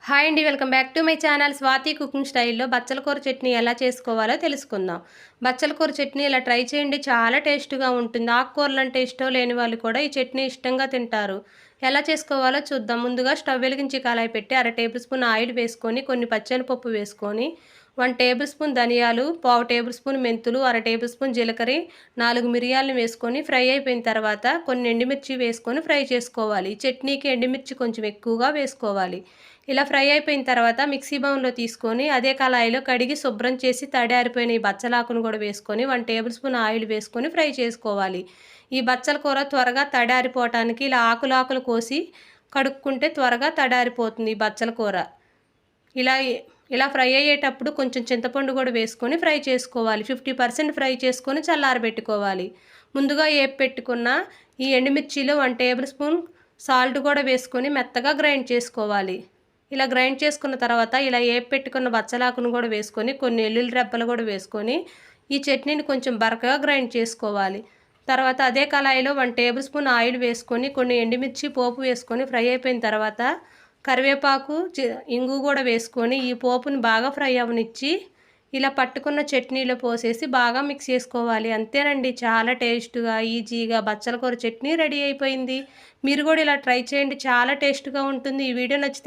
Hi అండి. Welcome back to my channel Swathi cooking స్టైల్‌లో బచ్చల కూర చట్నీ ఎలా చేసుకోవాలో తెలుసుకుందాం. బచ్చల కూర చట్నీ ఇలా ట్రై చేయండి. చాలా టేస్ట్‌గా ఉంటుంది. ఆకుకూరలంటే ఇష్టం లేని వాళ్ళు కూడా ఈ చట్నీ ఇష్టంగా తింటారు. ఎలా చేసుకోవాలో చూద్దాం. ముందుగా స్టవ్ వెలిగించి కళాయి పెట్టి అర టేబుల్ స్పూన్ ఆయిల్ వేసుకొని, కొన్ని పచ్చెనపప్పు వేసుకొని, 1 టేబుల్ స్పూన్ ధనియాలు, పావు టేబుల్ స్పూన్ మెంతులు, అర టేబుల్ స్పూన్ జీలకర్ర, 4 మిరియాలను వేసుకొని ఫ్రై అయిపోయిన తర్వాత కొన్ని ఎండుమిర్చి వేసుకొని ఫ్రై చేసుకోవాలి. ఈ చట్నీకి ఎండుమిర్చి కొంచెం ఎక్కువగా వేసుకోవాలి. ఇలా ఫ్రై అయిపోయిన తర్వాత మిక్సీ బౌల్‌లో తీసుకొని అదే కళాయిలో కడిగి శుభ్రం చేసి తడారిపోయిన ఈ బచ్చలాకును కూడా వేసుకొని 1 టేబుల్ స్పూన్ ఆయిల్ వేసుకొని ఫ్రై చేసుకోవాలి. ఈ బచ్చల కూర త్వరగా తడారిపోవటానికి ఇలా ఆకులు కోసి కడుక్కుంటే త్వరగా తడారిపోతుంది ఈ బచ్చల కూర. ఇలా ఇలా ఫ్రై అయ్యేటప్పుడు కొంచెం చింతపండు కూడా వేసుకొని ఫ్రై చేసుకోవాలి. 50% ఫ్రై చేసుకొని చల్లారబెట్టుకోవాలి. ముందుగా ఏపి పెట్టుకున్న ఈ ఎండుమిర్చిలో 1 టేబుల్ స్పూన్ సాల్ట్ కూడా వేసుకొని మెత్తగా గ్రైండ్ చేసుకోవాలి. ఇలా గ్రైండ్ చేసుకున్న తర్వాత ఇలా ఏపి పెట్టుకున్న బచ్చలాకును కూడా వేసుకొని కొన్ని వెల్లుల్లి రెబ్బలు కూడా వేసుకొని ఈ చట్నీని కొంచెం బరకగా గ్రైండ్ చేసుకోవాలి. తర్వాత అదే కళాయిలో 1 టేబుల్ స్పూన్ ఆయిల్ వేసుకొని కొన్ని ఎండుమిర్చి పోపు వేసుకొని ఫ్రై అయిపోయిన తర్వాత కరివేపాకు ఇంగు కూడా వేసుకొని ఈ పోపుని బాగా ఫ్రై అవ్వనిచ్చి ఇలా పట్టుకున్న చట్నీలో పోసేసి బాగా మిక్స్ చేసుకోవాలి. అంతేనండి, చాలా టేస్ట్‌గా ఈజీగా బచ్చల కూర చట్నీ రెడీ అయిపోయింది. మీరు కూడా ఇలా ట్రై చేయండి. చాలా టేస్ట్‌గా ఉంటుంది. ఈ వీడియో నచ్చితే